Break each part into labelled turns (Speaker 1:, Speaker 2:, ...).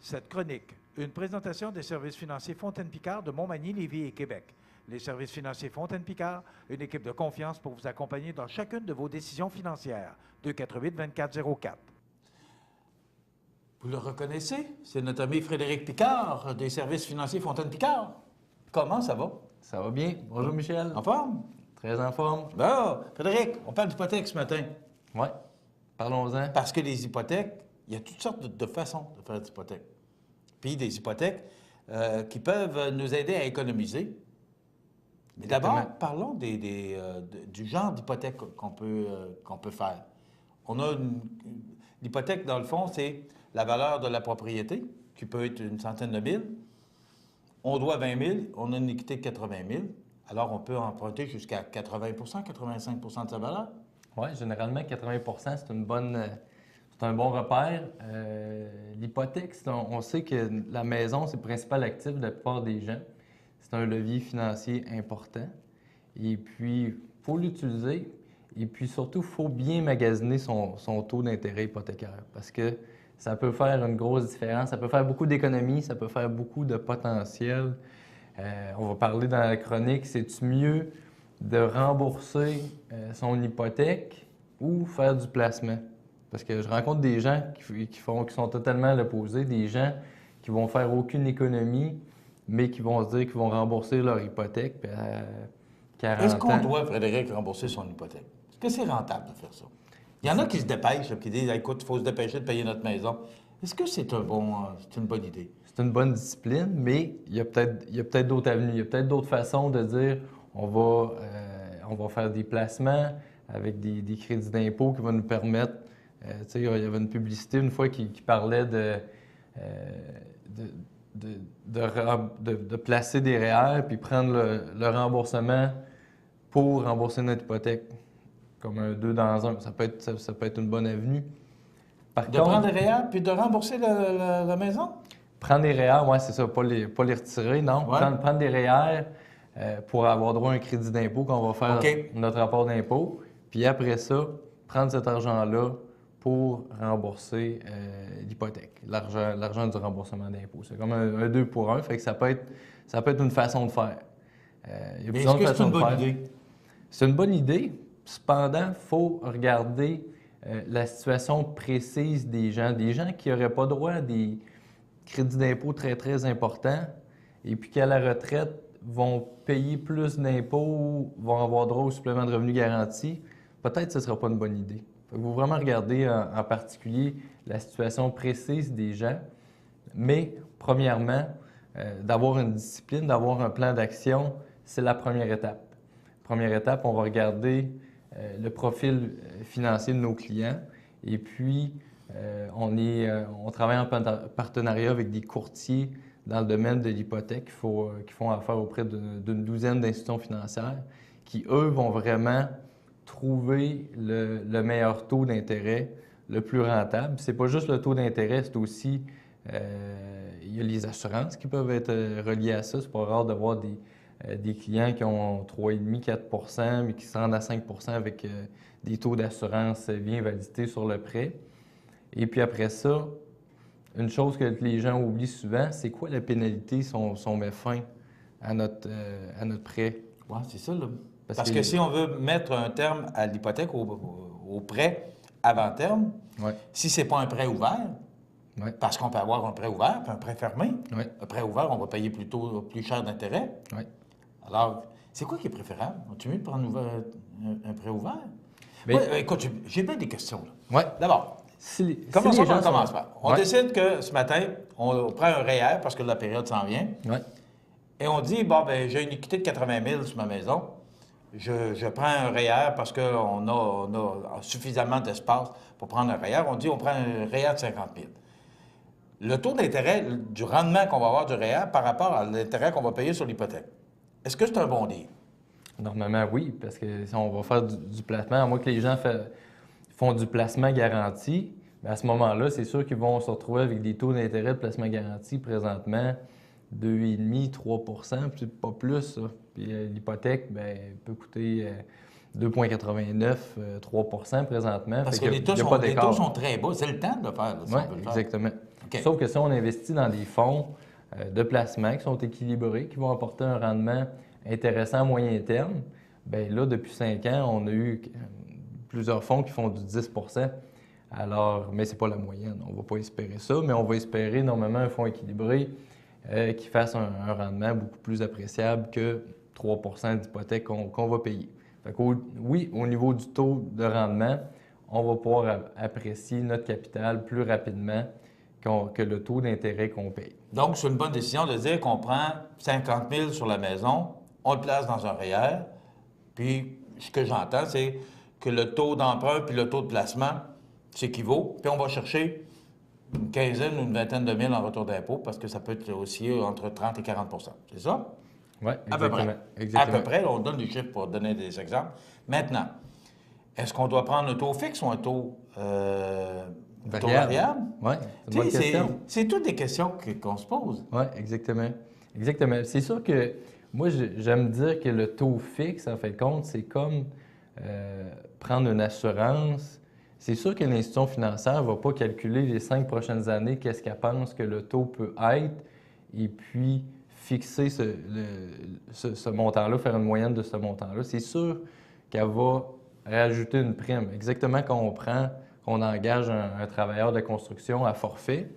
Speaker 1: cette chronique, une présentation des services financiers Fontaine-Picard de Montmagny, Lévis et Québec. Les services financiers Fontaine-Picard, une équipe de confiance pour vous accompagner dans chacune de vos décisions financières. 248-2404. Vous le reconnaissez? C'est notre ami Frédéric Picard des services financiers Fontaine-Picard. Comment ça va?
Speaker 2: Ça va bien. Bonjour Michel.
Speaker 1: En forme?
Speaker 2: Très en forme.
Speaker 1: Bon, Frédéric, on parle d'hypothèques ce matin.
Speaker 2: Oui. Parlons-en.
Speaker 1: Parce que les hypothèques, il y a toutes sortes de façons de faire des hypothèques. Puis des hypothèques qui peuvent nous aider à économiser. Mais d'abord, parlons du genre d'hypothèque qu'on peut faire. On a l'hypothèque, dans le fond, c'est la valeur de la propriété, qui peut être une centaine de mille. On doit 20 000, on a une équité de 80 000. Alors, on peut emprunter jusqu'à 80 85 de sa valeur.
Speaker 2: Oui, généralement, 80 c'est un bon repère. L'hypothèque, on sait que la maison, c'est le principal actif de la plupart des gens. C'est un levier financier important. Et puis, il faut l'utiliser. Et puis, surtout, il faut bien magasiner son taux d'intérêt hypothécaire parce que ça peut faire une grosse différence. Ça peut faire beaucoup d'économies, ça peut faire beaucoup de potentiel. On va parler dans la chronique, c'est-tu mieux de rembourser son hypothèque ou faire du placement? Parce que je rencontre des gens qui sont totalement à l'opposé, des gens qui vont faire aucune économie, mais qui vont se dire qu'ils vont rembourser leur hypothèque à 40 ans.
Speaker 1: Est-ce qu'on doit, Frédéric, rembourser son hypothèque? Est-ce que c'est rentable de faire ça? Il y en a qui se dépêchent, qui disent « Écoute, il faut se dépêcher de payer notre maison ». Est-ce que c'est une bonne idée?
Speaker 2: C'est une bonne discipline, mais il y a peut-être d'autres avenues. Il y a peut-être d'autres façons de dire on va faire des placements avec des crédits d'impôt qui vont nous permettre. Tu sais, il y avait une publicité une fois qui parlait de placer des REER puis prendre le remboursement pour rembourser notre hypothèque. Comme un 2 dans 1. Ça peut être une bonne avenue.
Speaker 1: Prendre des REER puis de rembourser la maison?
Speaker 2: Prendre des REER, oui, c'est ça, pas les retirer, non.
Speaker 1: Ouais.
Speaker 2: Prendre des REER pour avoir droit à un crédit d'impôt quand on va faire notre rapport d'impôt. Puis après ça, prendre cet argent-là pour rembourser l'hypothèque, l'argent du remboursement d'impôt. C'est comme un 2 pour 1, fait que ça peut être une façon de faire.
Speaker 1: Mais est-ce que c'est une bonne idée?
Speaker 2: C'est une bonne idée. Cependant, il faut regarder la situation précise des gens qui n'auraient pas droit à des crédits d'impôt très, très importants et puis qui, à la retraite, vont payer plus d'impôts ou vont avoir droit au supplément de revenu garanti. Peut-être que ce ne sera pas une bonne idée. Il faut vraiment regarder en particulier la situation précise des gens, mais premièrement, d'avoir une discipline, d'avoir un plan d'action, c'est la première étape. Première étape, on va regarder le profil financier de nos clients et puis on travaille en partenariat avec des courtiers dans le domaine de l'hypothèque qui font affaire auprès d'une douzaine d'institutions financières qui, eux, vont vraiment trouver le meilleur taux d'intérêt, le plus rentable. C'est pas juste le taux d'intérêt, c'est aussi il y a les assurances qui peuvent être reliées à ça. C'est pas rare de voir des clients qui ont 3,5-4 mais qui se rendent à 5 avec des taux d'assurance bien validés sur le prêt. Et puis après ça, une chose que les gens oublient souvent, c'est quoi la pénalité si on met fin à notre prêt?
Speaker 1: Oui, c'est ça, là. Parce que si on veut mettre un terme à l'hypothèque, au prêt avant terme, si ce n'est pas un prêt ouvert, parce qu'on peut avoir un prêt ouvert puis un prêt fermé. Un prêt ouvert, on va payer plus cher d'intérêt. Alors, c'est quoi qui est préférable? Es-tu mieux de prendre un prêt ouvert? Mais, écoute, j'ai bien des questions. D'abord, comment on commence par? On décide que ce matin, on prend un REER parce que la période s'en vient. Et on dit, bon, ben j'ai une équité de 80 000 sur ma maison. Je prends un REER parce qu'on a suffisamment d'espace pour prendre un REER. On dit, on prend un REER de 50 000. Le taux d'intérêt, du rendement qu'on va avoir du REER par rapport à l'intérêt qu'on va payer sur l'hypothèque, est-ce que c'est un bon deal?
Speaker 2: Normalement, oui, parce que si on va faire du placement, à moins que les gens font du placement garanti, bien à ce moment-là, c'est sûr qu'ils vont se retrouver avec des taux d'intérêt de placement garanti présentement 2,5-3 puis pas plus. Ça. Puis l'hypothèque, bien, peut coûter 2,89, 3 présentement.
Speaker 1: Parce que les taux sont très bas. C'est le temps de le faire.
Speaker 2: Oui, exactement.
Speaker 1: Okay.
Speaker 2: Sauf que si on investit dans des fonds de placement qui sont équilibrés, qui vont apporter un rendement intéressant à moyen terme, bien là, depuis 5 ans, on a eu plusieurs fonds qui font du 10 %. Alors, mais ce n'est pas la moyenne, on ne va pas espérer ça, mais on va espérer normalement un fonds équilibré qui fasse un rendement beaucoup plus appréciable que 3 % d'hypothèque qu'on va payer. Fait que oui, au niveau du taux de rendement, on va pouvoir apprécier notre capital plus rapidement que le taux d'intérêt qu'on paye.
Speaker 1: Donc, c'est une bonne décision de dire qu'on prend 50 000 sur la maison, on le place dans un REER, puis ce que j'entends, c'est que le taux d'emprunt puis le taux de placement s'équivaut, puis on va chercher une quinzaine ou une vingtaine de mille en retour d'impôt parce que ça peut être aussi entre 30 et 40 %. C'est ça?
Speaker 2: Oui, exactement.
Speaker 1: À peu près, on donne des chiffres pour donner des exemples. Maintenant, est-ce qu'on doit prendre un taux fixe ou un taux variable?
Speaker 2: Oui, c'est une bonne question.
Speaker 1: C'est toutes des questions qu'on se pose.
Speaker 2: Oui, exactement. Exactement. C'est sûr que moi, j'aime dire que le taux fixe, en fait compte, c'est comme prendre une assurance. C'est sûr que l'institution financière ne va pas calculer les 5 prochaines années, qu'est-ce qu'elle pense que le taux peut être, et puis fixer ce montant-là, faire une moyenne de ce montant-là. C'est sûr qu'elle va rajouter une prime. Exactement quand on engage un travailleur de construction à forfait,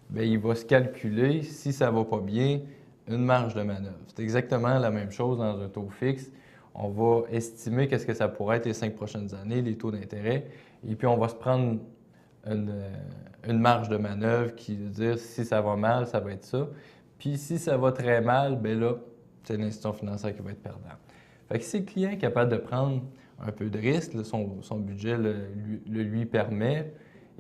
Speaker 2: bien, il va se calculer, si ça ne va pas bien, une marge de manœuvre. C'est exactement la même chose dans un taux fixe. On va estimer qu'est-ce que ça pourrait être les 5 prochaines années, les taux d'intérêt, et puis on va se prendre une marge de manœuvre qui veut dire si ça va mal, ça va être ça. Puis si ça va très mal, bien là, c'est l'institution financière qui va être perdante. Fait que si le client est capable de prendre un peu de risque, là, son budget le lui permet,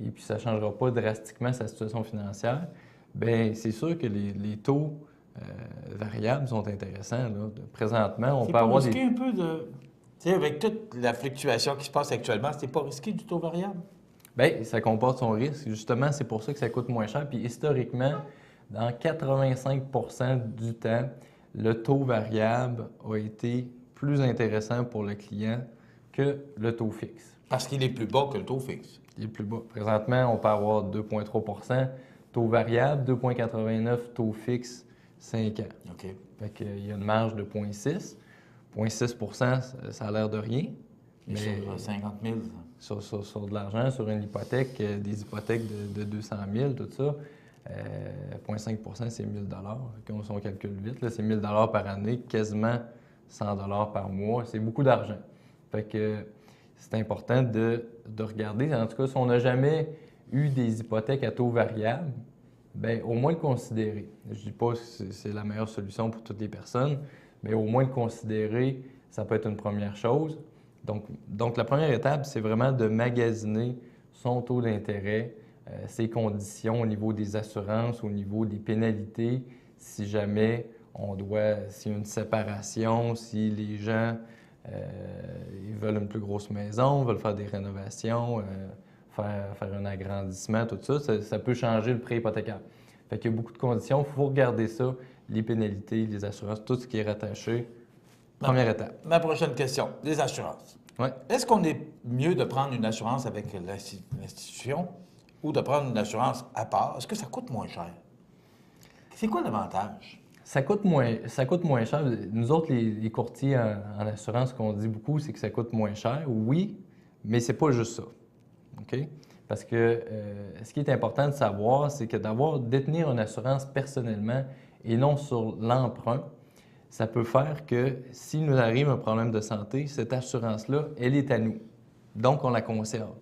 Speaker 2: et puis ça ne changera pas drastiquement sa situation financière, bien c'est sûr que les taux variables sont intéressants. Là. Présentement, on peut avoir des...
Speaker 1: C'est pas risqué un peu de... Tu sais, avec toute la fluctuation qui se passe actuellement, c'est pas risqué du taux variable?
Speaker 2: Bien, ça comporte son risque. Justement, c'est pour ça que ça coûte moins cher. Puis historiquement, dans 85 % du temps, le taux variable a été plus intéressant pour le client que le taux fixe.
Speaker 1: Parce qu'il est plus bas que le taux fixe.
Speaker 2: Il est plus bas. Présentement, on peut avoir 2,3 % taux variable, 2,89 taux fixe, 5 ans.
Speaker 1: OK.
Speaker 2: Fait qu'il y a une marge de 0,6. 0,6 %, ça a l'air de rien.
Speaker 1: Mais sur 50 000.
Speaker 2: Sur de l'argent, sur une hypothèque, des hypothèques de 200 000, tout ça, 0,5 % c'est 1 000 $. Si on calcule vite, c'est 1 000 $ par année, quasiment 100 $ par mois. C'est beaucoup d'argent. Fait que c'est important de regarder. En tout cas, si on n'a jamais eu des hypothèques à taux variable, bien, au moins le considérer. Je ne dis pas que c'est la meilleure solution pour toutes les personnes, mais au moins le considérer, ça peut être une première chose. Donc la première étape, c'est vraiment de magasiner son taux d'intérêt, ses conditions au niveau des assurances, au niveau des pénalités, si jamais s'il y a une séparation, si les gens ils veulent une plus grosse maison, veulent faire des rénovations, faire un agrandissement, tout ça, ça peut changer le prêt hypothécaire. Fait qu'il y a beaucoup de conditions, il faut regarder ça, les pénalités, les assurances, tout ce qui est rattaché. Première étape.
Speaker 1: Ma prochaine question, les assurances.
Speaker 2: Ouais.
Speaker 1: Est-ce qu'on est mieux de prendre une assurance avec l'institution ou de prendre une assurance à part? Est-ce que ça coûte moins cher? C'est quoi l'avantage?
Speaker 2: Ça coûte moins cher. Nous autres, les courtiers en assurance, ce qu'on dit beaucoup, c'est que ça coûte moins cher. Oui, mais c'est pas juste ça. OK? Parce que ce qui est important de savoir, c'est que détenir une assurance personnellement et non sur l'emprunt, ça peut faire que s'il nous arrive un problème de santé, cette assurance-là, elle est à nous. Donc, on la conserve.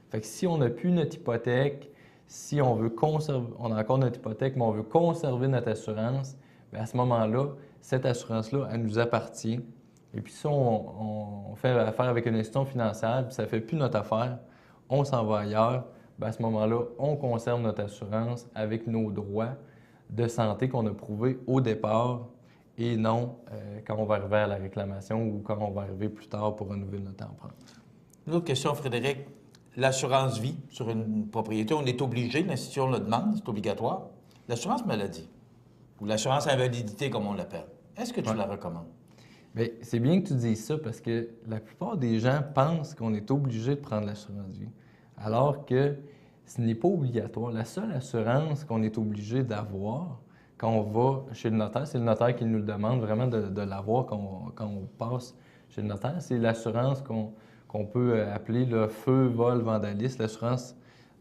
Speaker 2: Fait que si on n'a plus notre hypothèque, si on veut conserver, on a encore notre hypothèque, mais on veut conserver notre assurance, bien à ce moment-là, cette assurance-là, elle nous appartient. Et puis si on fait affaire avec une institution financière, puis ça ne fait plus notre affaire, on s'en va ailleurs, bien à ce moment-là, on conserve notre assurance avec nos droits de santé qu'on a prouvés au départ et non quand on va arriver à la réclamation ou quand on va arriver plus tard pour renouveler notre emprunt.
Speaker 1: Une autre question, Frédéric. L'assurance vie sur une propriété, on est obligé, l'institution le demande, c'est obligatoire. L'assurance maladie ou l'assurance invalidité, comme on l'appelle, est-ce que tu la recommandes?
Speaker 2: Bien, c'est bien que tu dises ça parce que la plupart des gens pensent qu'on est obligé de prendre l'assurance vie. Alors que ce n'est pas obligatoire. La seule assurance qu'on est obligé d'avoir quand on va chez le notaire, c'est le notaire qui nous le demande vraiment de l'avoir quand on passe chez le notaire, c'est l'assurance qu'on peut appeler le feu, vol, vandalisme, l'assurance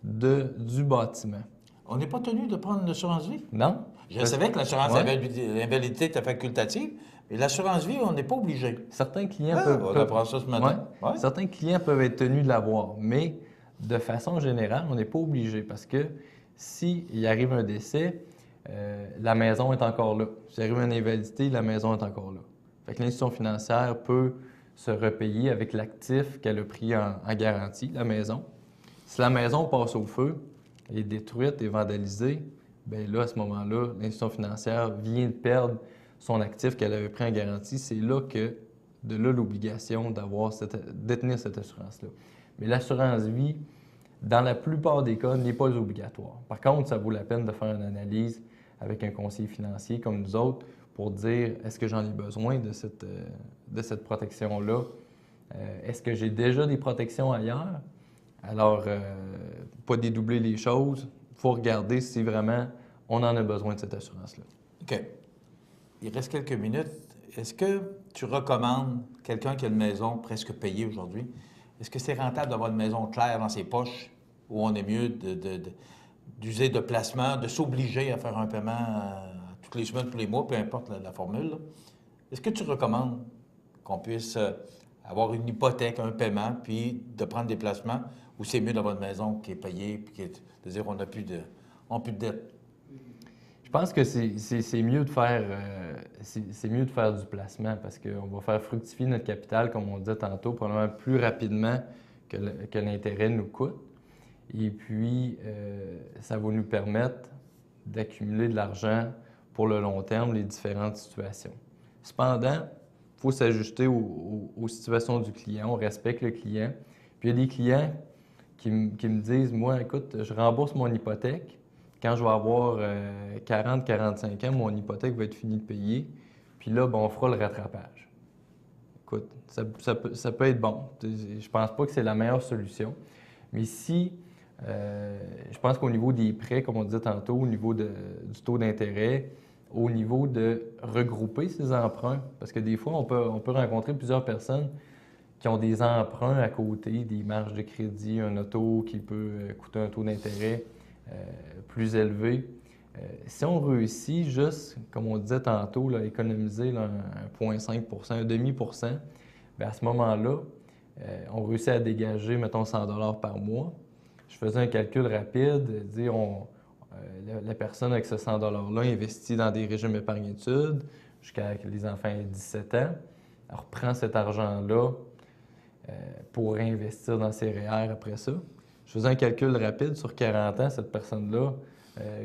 Speaker 2: du bâtiment.
Speaker 1: On n'est pas tenu de prendre une assurance vie?
Speaker 2: Non.
Speaker 1: Je savais que l'assurance invalidité était facultative, mais l'assurance vie, on n'est pas obligé.
Speaker 2: Certains clients peuvent...
Speaker 1: On apprend ça ce matin.
Speaker 2: Ouais. Certains clients peuvent être tenus de l'avoir, mais de façon générale, on n'est pas obligé parce que s'il arrive un décès, la maison est encore là. S'il arrive une invalidité, la maison est encore là. Fait que l'institution financière peut se repayer avec l'actif qu'elle a pris en garantie, la maison. Si la maison passe au feu, est détruite et vandalisée, bien là, à ce moment-là, l'institution financière vient de perdre son actif qu'elle avait pris en garantie. C'est là que, de là, l'obligation détenir cette assurance-là. Mais l'assurance vie, dans la plupart des cas, n'est pas obligatoire. Par contre, ça vaut la peine de faire une analyse avec un conseiller financier comme nous autres pour dire est-ce que j'en ai besoin de cette protection-là? Est-ce que j'ai déjà des protections ailleurs? Alors, pas dédoubler les choses. Il faut regarder si vraiment on en a besoin de cette assurance-là.
Speaker 1: OK. Il reste quelques minutes. Est-ce que tu recommandes quelqu'un qui a une maison presque payée aujourd'hui? Est-ce que c'est rentable d'avoir une maison claire dans ses poches où on est mieux d'user de placement, de s'obliger à faire un paiement toutes les semaines, tous les mois, peu importe la formule? Est-ce que tu recommandes qu'on puisse avoir une hypothèque, un paiement, puis de prendre des placements, ou c'est mieux d'avoir une maison qui est payée, puis de dire on n'a plus de dette?
Speaker 2: Je pense que c'est mieux de faire du placement parce qu'on va faire fructifier notre capital, comme on disait tantôt, probablement plus rapidement que l'intérêt nous coûte. Et puis, ça va nous permettre d'accumuler de l'argent pour le long terme, les différentes situations. Cependant, il faut s'ajuster aux situations du client, on respecte le client. Puis il y a des clients qui me disent, moi, écoute, je rembourse mon hypothèque. Quand je vais avoir 40-45 ans, mon hypothèque va être finie de payer. Puis là, on fera le rattrapage. Écoute, ça peut être bon. Je pense pas que c'est la meilleure solution. Mais si, je pense qu'au niveau des prêts, comme on disait tantôt, au niveau du taux d'intérêt, au niveau de regrouper ces emprunts, parce que des fois, on peut rencontrer plusieurs personnes qui ont des emprunts à côté, des marges de crédit, un auto qui peut coûter un taux d'intérêt plus élevé. Si on réussit juste, comme on disait tantôt, là, économiser là, 1,5 %, un demi%, bien à ce moment-là, on réussit à dégager, mettons, 100 $ par mois. Je faisais un calcul rapide, dire la personne avec ce 100 $ là investit dans des régimes épargne-études jusqu'à que les enfants aient 17 ans. Elle reprend cet argent-là pour réinvestir dans ses REER après ça. Je faisais un calcul rapide sur 40 ans, cette personne-là,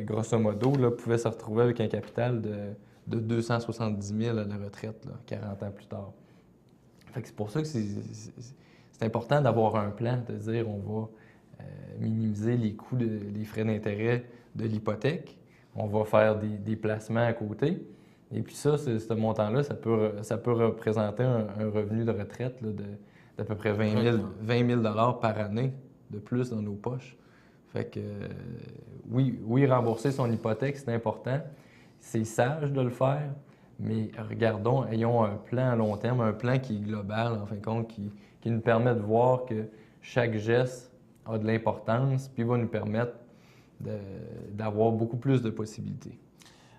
Speaker 2: grosso modo, là, pouvait se retrouver avec un capital de 270 000 à la retraite, là, 40 ans plus tard. Fait que c'est pour ça que c'est important d'avoir un plan, de dire on va minimiser les coûts, les frais d'intérêt de l'hypothèque, on va faire des placements à côté, et puis ça, ce montant-là, ça peut représenter un revenu de retraite là, d'à peu près 20 000 $ par année de plus dans nos poches. Fait que oui, rembourser son hypothèque, c'est important. C'est sage de le faire, mais ayons un plan à long terme, un plan qui est global, en fin de compte, qui nous permet de voir que chaque geste a de l'importance, puis va nous permettre d'avoir beaucoup plus de possibilités.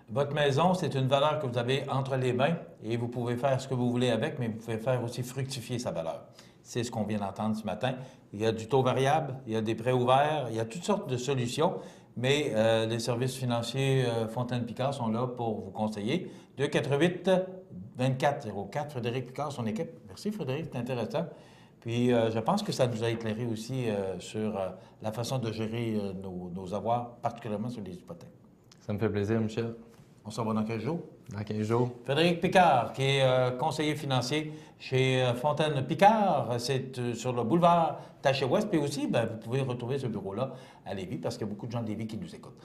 Speaker 1: Votre maison, c'est une valeur que vous avez entre les mains et vous pouvez faire ce que vous voulez avec, mais vous pouvez faire aussi fructifier sa valeur. C'est ce qu'on vient d'entendre ce matin. Il y a du taux variable, il y a des prêts ouverts, il y a toutes sortes de solutions, mais les services financiers Fontaine-Picard sont là pour vous conseiller. 248-2404, Frédéric Picard, son équipe. Merci Frédéric, c'est intéressant. Puis je pense que ça nous a éclairé aussi sur la façon de gérer nos avoirs, particulièrement sur les hypothèques.
Speaker 2: Ça me fait plaisir, Michel.
Speaker 1: On se revoit dans 15 jours.
Speaker 2: Dans 15 jours.
Speaker 1: Frédéric Picard, qui est conseiller financier chez Fontaine Picard. C'est sur le boulevard Taché-Ouest. Puis aussi, vous pouvez retrouver ce bureau-là à Lévis parce qu'il y a beaucoup de gens de Lévis qui nous écoutent.